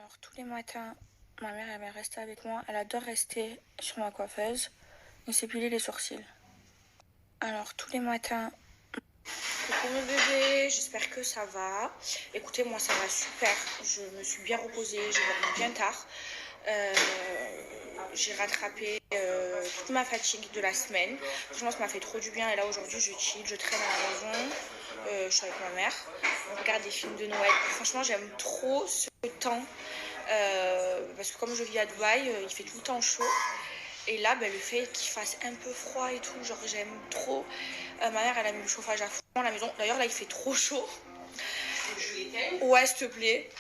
Alors tous les matins, ma mère elle va rester avec moi. Elle adore rester sur ma coiffeuse et s'épiler les sourcils. Alors tous les matins, coucou mon bébé, j'espère que ça va. Écoutez, moi ça va super. Je me suis bien reposée, j'ai dormi bien tard. J'ai rattrapé toute ma fatigue de la semaine. Franchement, ça m'a fait trop du bien. Et là, aujourd'hui, je chill, je traîne à la maison. Je suis avec ma mère. On regarde des films de Noël. Franchement, j'aime trop ce temps. Parce que comme je vis à Dubaï, il fait tout le temps chaud. Et là, le fait qu'il fasse un peu froid et tout, genre j'aime trop. Ma mère, elle a mis le chauffage à fond à la maison. D'ailleurs, là, il fait trop chaud. Ouais, s'il te plaît.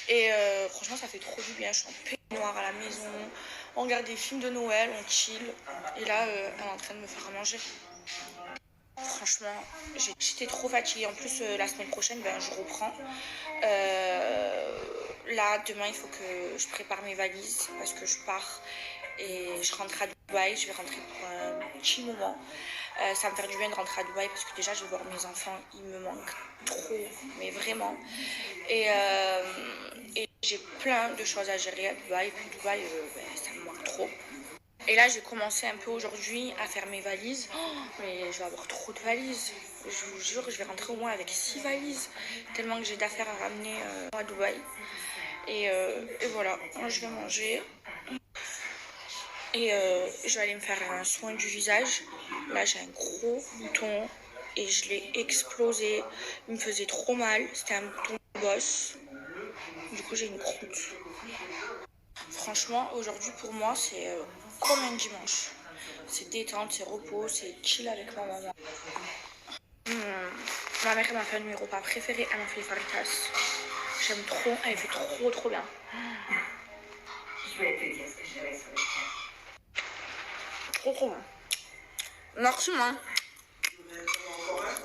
Et franchement, ça fait trop du bien. Je suis en peignoir à la maison. On regarde des films de Noël, on chill. Et là, elle est en train de me faire à manger. Franchement, j'étais trop fatiguée. En plus, la semaine prochaine, je reprends. Là, demain, il faut que je prépare mes valises parce que je pars et je rentre à Dubaï. Je vais rentrer pour un petit moment. Ça va me faire du bien de rentrer à Dubaï parce que déjà, je vais voir mes enfants. Ils me manquent trop, mais vraiment. Et j'ai plein de choses à gérer à Dubaï. Et puis Dubaï, ça me manque trop. Et là, j'ai commencé un peu aujourd'hui à faire mes valises. Oh, mais je vais avoir trop de valises. Je vous jure, je vais rentrer au moins avec 6 valises. Tellement que j'ai d'affaires à ramener à Dubaï. Et voilà, moi, je vais manger. Et je vais aller me faire un soin du visage. Là, j'ai un gros bouton. Et je l'ai explosé. Il me faisait trop mal. C'était un bouton boss. Du coup, j'ai une croûte. Franchement, aujourd'hui, pour moi, c'est comme un dimanche. C'est détente, c'est repos, c'est chill avec ma maman. Ma mère m'a fait un de mes repas préférés, elle m'a fait les faritas. J'aime trop, elle fait trop bien. Je vais te dire ce que j'avais sur le cœur. Trop bon. Merci, maman.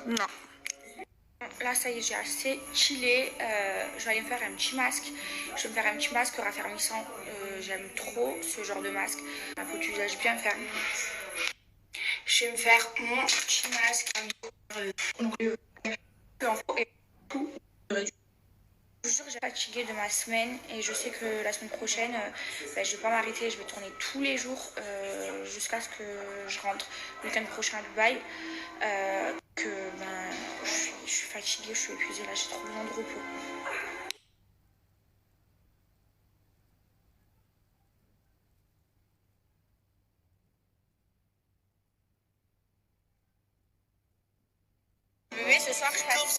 Non. Là, ça y est, j'ai assez chillé. Je vais aller me faire un petit masque. Je vais me faire un petit masque raffermissant. J'aime trop ce genre de masque. Ma peau du visage bien ferme. Je vais me faire mon petit masque. Je vous jure, j'ai fatiguée de ma semaine et je sais que la semaine prochaine, je vais pas m'arrêter. Je vais tourner tous les jours jusqu'à ce que je rentre le week-end prochain à Dubaï. Je suis fatiguée, je suis épuisée. Là, j'ai trop besoin de repos. Bébé, ce soir, je passe.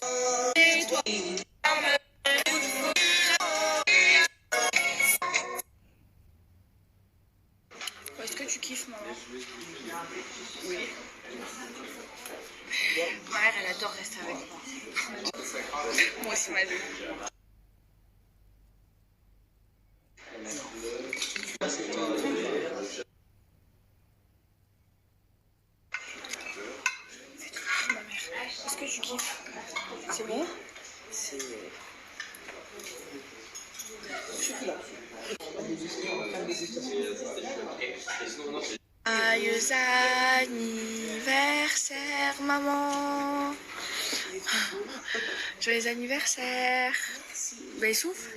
Et toi? Est-ce que tu kiffes, maman? Oui. Ma mère, elle adore rester avec moi. Moi aussi, ma vie. Ma mère, est-ce que tu kiffes? C'est bon? C'est... Joyeux anniversaire, maman. Joyeux anniversaire. Souffle.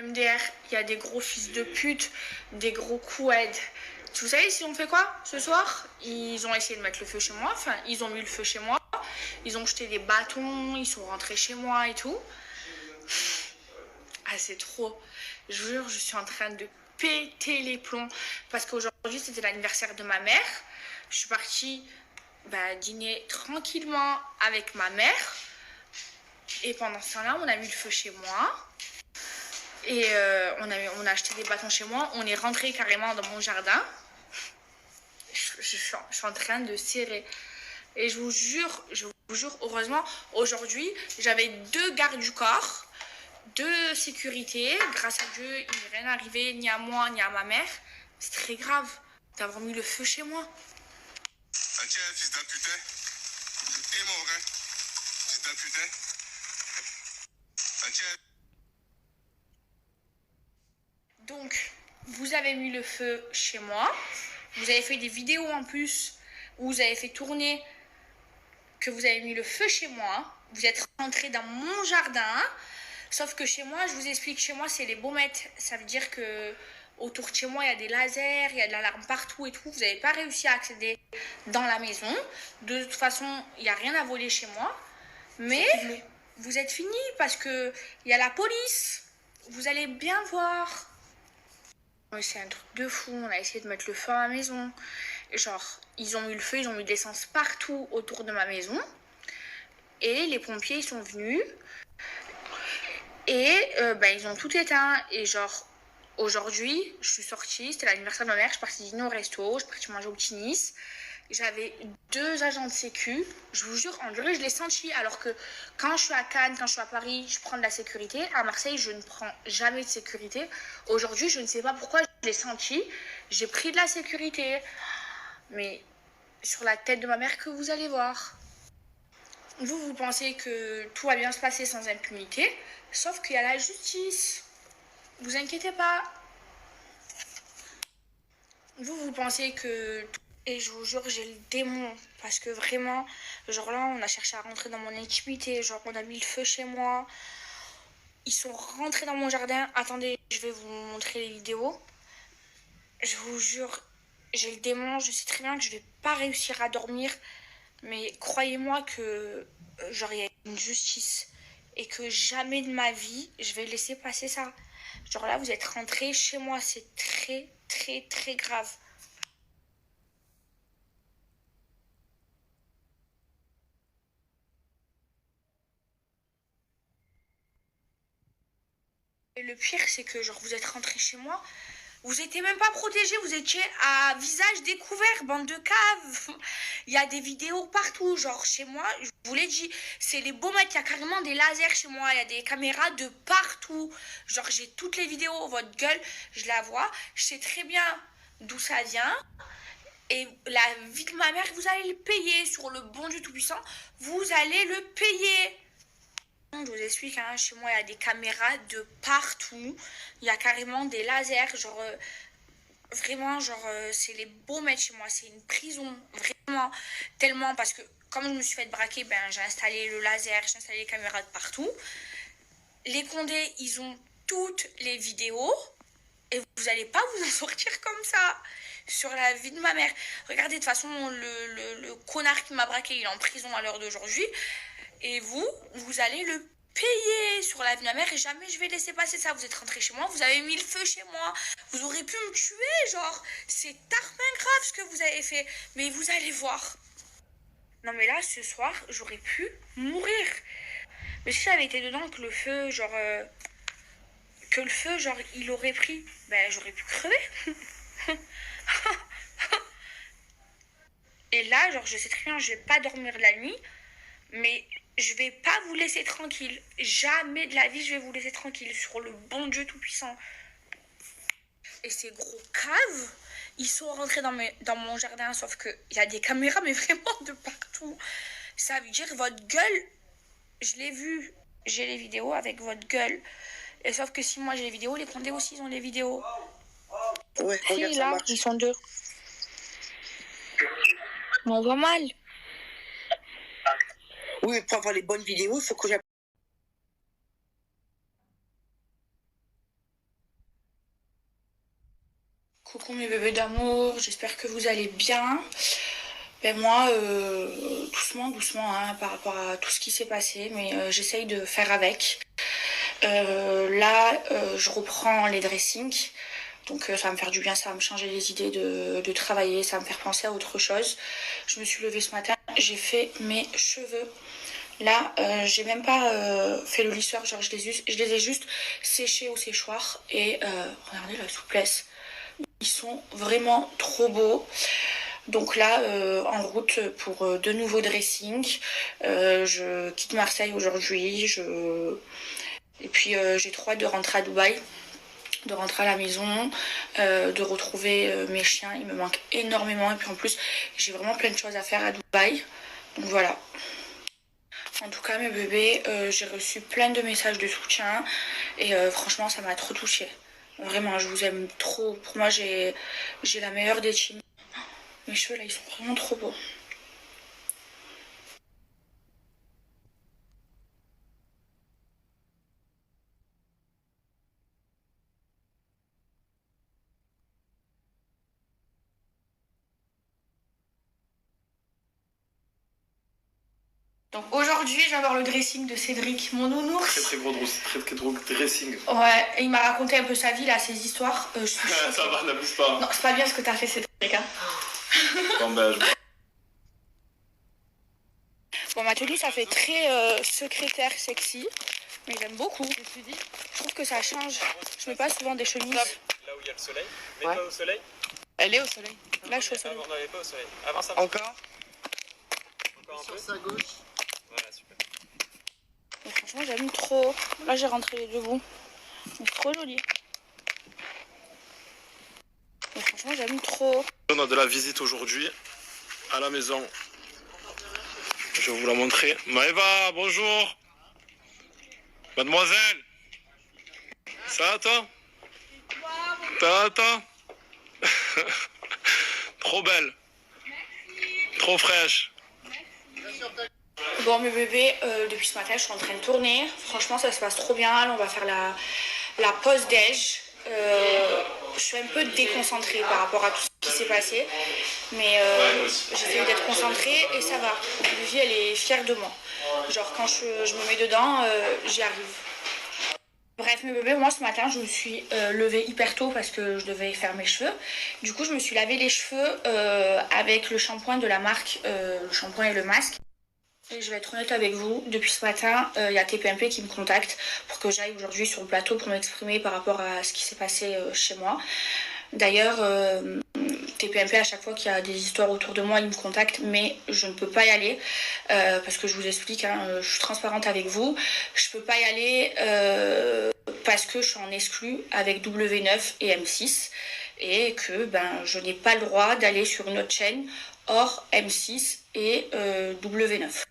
MDR, il y a des gros fils de pute, des gros coueds. Vous savez, ils ont fait quoi ce soir? Ils ont essayé de mettre le feu chez moi. Enfin, ils ont mis le feu chez moi. Ils ont jeté des bâtons. Ils sont rentrés chez moi et tout. Ah, c'est trop. Je vous jure, je suis en train de péter les plombs. Parce qu'aujourd'hui, c'était l'anniversaire de ma mère. Je suis partie dîner tranquillement avec ma mère. Et pendant ce temps-là, on a mis le feu chez moi. Et on a acheté des bâtons chez moi. On est rentré carrément dans mon jardin. Je suis en train de serrer. Et je vous jure, heureusement, aujourd'hui, j'avais 2 gardes du corps, 2 sécurités. Grâce à Dieu, il n'est rien arrivé, ni à moi, ni à ma mère. C'est très grave d'avoir mis le feu chez moi. Tiens, fils d'un putain. Et mon gars, fils d'un putain. Donc, vous avez mis le feu chez moi. Vous avez fait des vidéos en plus où vous avez fait tourner que vous avez mis le feu chez moi. Vous êtes rentré dans mon jardin. Sauf que chez moi, je vous explique, chez moi, c'est les baumettes. Ça veut dire que autour de chez moi, il y a des lasers, il y a de l'alarme partout et tout. Vous n'avez pas réussi à accéder dans la maison. De toute façon, il n'y a rien à voler chez moi. Mais vous êtes fini parce que il y a la police. Vous allez bien voir. C'est un truc de fou. On a essayé de mettre le feu à la maison. Genre, ils ont mis le feu, ils ont mis de l'essence partout autour de ma maison. Et les pompiers, ils sont venus. Et ils ont tout éteint. Et genre, aujourd'hui, je suis sortie, c'était l'anniversaire de ma mère, je suis partie dîner au resto, je suis partie manger au petit Nice. J'avais 2 agents de sécu, je vous jure, en durée, je l'ai senti. Alors que quand je suis à Cannes, quand je suis à Paris, je prends de la sécurité. À Marseille, je ne prends jamais de sécurité. Aujourd'hui, je ne sais pas pourquoi je l'ai senti. J'ai pris de la sécurité. Mais sur la tête de ma mère que vous allez voir. Vous pensez que tout va bien se passer sans impunité, sauf qu'il y a la justice. Vous inquiétez pas. Vous pensez que... Et je vous jure, j'ai le démon. Parce que vraiment, genre là, on a cherché à rentrer dans mon intimité. Genre, on a mis le feu chez moi. Ils sont rentrés dans mon jardin. Attendez, je vais vous montrer les vidéos. Je vous jure, j'ai le démon. Je sais très bien que je vais pas réussir à dormir. Mais croyez-moi que, genre, il y a une justice. Et que jamais de ma vie, je vais laisser passer ça. Genre là, vous êtes rentrés chez moi. C'est très, très, très grave. Et le pire, c'est que, genre, vous êtes rentrés chez moi. Vous étiez même pas protégés, vous étiez à visage découvert, bande de caves. Il y a des vidéos partout, genre chez moi, je vous l'ai dit, c'est les baumettes, il y a carrément des lasers chez moi, il y a des caméras de partout. Genre j'ai toutes les vidéos, votre gueule, je la vois, je sais très bien d'où ça vient. Et la vie de ma mère, vous allez le payer sur le bon Dieu Tout-Puissant, vous allez le payer. Je vous explique, hein, chez moi il y a des caméras de partout, il y a carrément des lasers, genre vraiment, genre c'est les baumettes chez moi, c'est une prison, vraiment, tellement, parce que comme je me suis fait braquer, ben j'ai installé le laser, j'ai installé les caméras de partout. Les Condés, ils ont toutes les vidéos et vous n'allez pas vous en sortir comme ça sur la vie de ma mère. Regardez, de toute façon, le connard qui m'a braqué, il est en prison à l'heure d'aujourd'hui. Et vous allez le payer sur la vie de ma mère et jamais je vais laisser passer ça. Vous êtes rentré chez moi, vous avez mis le feu chez moi. Vous aurez pu me tuer, genre. C'est tellement grave ce que vous avez fait. Mais vous allez voir. Non mais là, ce soir, j'aurais pu mourir. Mais si j'avais été dedans, que le feu, genre... que le feu, genre, il aurait pris, ben j'aurais pu crever. Et là, genre, je sais très bien, je vais pas dormir la nuit. Mais je vais pas vous laisser tranquille. Jamais de la vie, je vais vous laisser tranquille sur le bon Dieu Tout-Puissant. Et ces gros caves, ils sont rentrés dans mon jardin, sauf qu'il y a des caméras, mais vraiment de partout. Ça veut dire votre gueule, je l'ai vu, j'ai les vidéos avec votre gueule. Et sauf que si moi j'ai les vidéos, les Condés aussi ils ont les vidéos. Ouais, si, regarde, là, ça marche. ils sont 2. Mais on voit mal. Oui, mais pour avoir les bonnes vidéos, il faut que j'aille. Coucou mes bébés d'amour, j'espère que vous allez bien. Ben moi, doucement, doucement, hein, par rapport à tout ce qui s'est passé, mais j'essaye de faire avec. Là, je reprends les dressings, donc ça va me faire du bien, ça va me changer les idées de travailler, ça va me faire penser à autre chose. Je me suis levée ce matin, j'ai fait mes cheveux. Là, j'ai même pas fait le lisseur, genre je les ai juste séchés au séchoir et regardez la souplesse. Ils sont vraiment trop beaux. Donc là, en route pour de nouveaux dressings. Je quitte Marseille aujourd'hui. Et puis j'ai trop hâte de rentrer à Dubaï, de rentrer à la maison, de retrouver mes chiens. Ils me manquent énormément. Et puis en plus, j'ai vraiment plein de choses à faire à Dubaï. Donc voilà. En tout cas, mes bébés, j'ai reçu plein de messages de soutien et franchement, ça m'a trop touchée. Vraiment, je vous aime trop. Pour moi, j'ai la meilleure des teams. Mes cheveux, là, ils sont vraiment trop beaux. Donc aujourd'hui, je viens voir le dressing de Cédric, mon nounours. Très gros dressing. Ouais, et il m'a raconté un peu sa vie, là, ses histoires. Je suis Ça va, n'abuse pas. Non, c'est pas bien ce que t'as fait, Cédric. Hein. Bon, ben, Bon, ma tenue, ça fait très secrétaire sexy, mais j'aime beaucoup. Je trouve que ça change. Je mets pas souvent des chemises. Là où il y a le soleil, mais pas au soleil. Elle est au soleil. Là, je suis au soleil. Avant, on n'avait pas au soleil. Avant ça. Encore Encore un sur peu. sa gauche. Voilà, super. Mais franchement, j'aime trop. Là, j'ai rentré les deux bouts. Mais c'est trop joli. Mais franchement, j'aime trop. on a de la visite aujourd'hui à la maison. Je vais vous la montrer. Maëva, bonjour. Mademoiselle. Ça va toi? Ça va toi? Trop belle. Trop fraîche. Bon, mes bébés, depuis ce matin, je suis en train de tourner. Franchement, ça se passe trop bien. Là, on va faire la pause déj. Je suis un peu déconcentrée par rapport à tout ce qui s'est passé. Mais j'essaie d'être concentrée et ça va. Lucie, elle est fière de moi. Genre, quand je me mets dedans, j'y arrive. Bref, mes bébés, moi ce matin, je me suis levée hyper tôt parce que je devais faire mes cheveux. Du coup, je me suis lavé les cheveux avec le shampoing de la marque, le shampoing et le masque. Et je vais être honnête avec vous, depuis ce matin, il y a TPMP qui me contacte pour que j'aille aujourd'hui sur le plateau pour m'exprimer par rapport à ce qui s'est passé chez moi. D'ailleurs, TPMP, à chaque fois qu'il y a des histoires autour de moi, il me contacte, mais je ne peux pas y aller parce que je vous explique, hein, je suis transparente avec vous. Je peux pas y aller parce que je suis en exclu avec W9 et M6 et que je n'ai pas le droit d'aller sur une autre chaîne hors M6 et W9.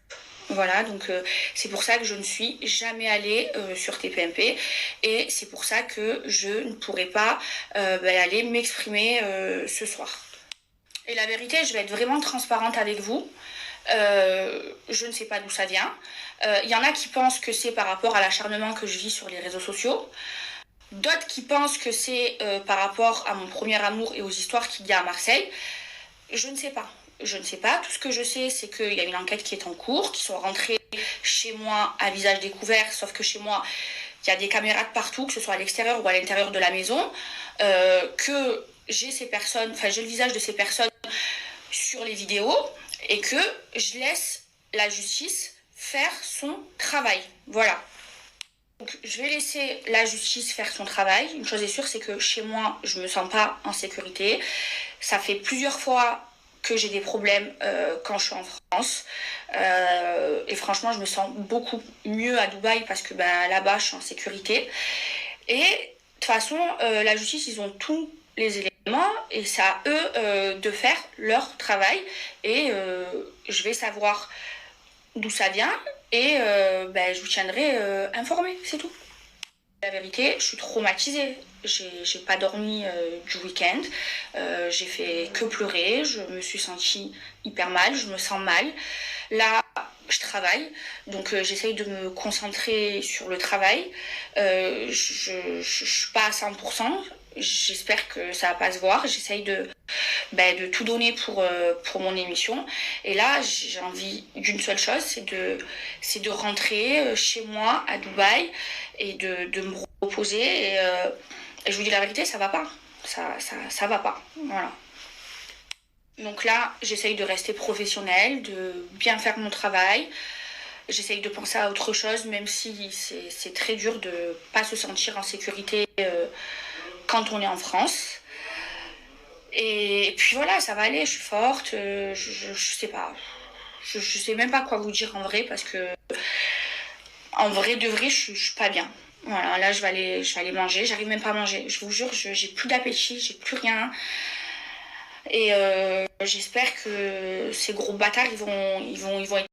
Voilà, donc c'est pour ça que je ne suis jamais allée sur TPMP et c'est pour ça que je ne pourrai pas aller m'exprimer ce soir. Et la vérité, je vais être vraiment transparente avec vous. Je ne sais pas d'où ça vient. Il y en a qui pensent que c'est par rapport à l'acharnement que je vis sur les réseaux sociaux. D'autres qui pensent que c'est par rapport à mon premier amour et aux histoires qu'il y a à Marseille. Je ne sais pas. Je ne sais pas. Tout ce que je sais, c'est qu'il y a une enquête qui est en cours, qui sont rentrés chez moi à visage découvert, sauf que chez moi, il y a des caméras de partout, que ce soit à l'extérieur ou à l'intérieur de la maison, que j'ai le visage de ces personnes sur les vidéos et que je laisse la justice faire son travail. Voilà. Donc, je vais laisser la justice faire son travail. Une chose est sûre, c'est que chez moi, je ne me sens pas en sécurité. Ça fait plusieurs fois que j'ai des problèmes quand je suis en France. Et franchement, je me sens beaucoup mieux à Dubaï parce que là-bas, je suis en sécurité. Et de toute façon, la justice, ils ont tous les éléments et c'est à eux de faire leur travail. Et je vais savoir d'où ça vient et je vous tiendrai informé, c'est tout. La vérité, je suis traumatisée. J'ai pas dormi du week-end. J'ai fait que pleurer. Je me suis sentie hyper mal. Je me sens mal. Là, je travaille. Donc, j'essaye de me concentrer sur le travail. Je suis pas à 100%. J'espère que ça va pas se voir. J'essaye de tout donner pour mon émission. Et là, j'ai envie d'une seule chose, c'est de rentrer chez moi à Dubaï et de me reposer. Et je vous dis la vérité, ça va pas. Ça va pas. Voilà. Donc là, j'essaye de rester professionnelle, de bien faire mon travail. J'essaye de penser à autre chose, même si c'est très dur de pas se sentir en sécurité quand on est en France. Et puis voilà, ça va aller, je suis forte, je sais pas. Je sais même pas quoi vous dire en vrai parce que en vrai de vrai, je suis pas bien. Voilà, là je vais aller manger, j'arrive même pas à manger. Je vous jure, j'ai plus d'appétit, j'ai plus rien. Et j'espère que ces gros bâtards ils vont être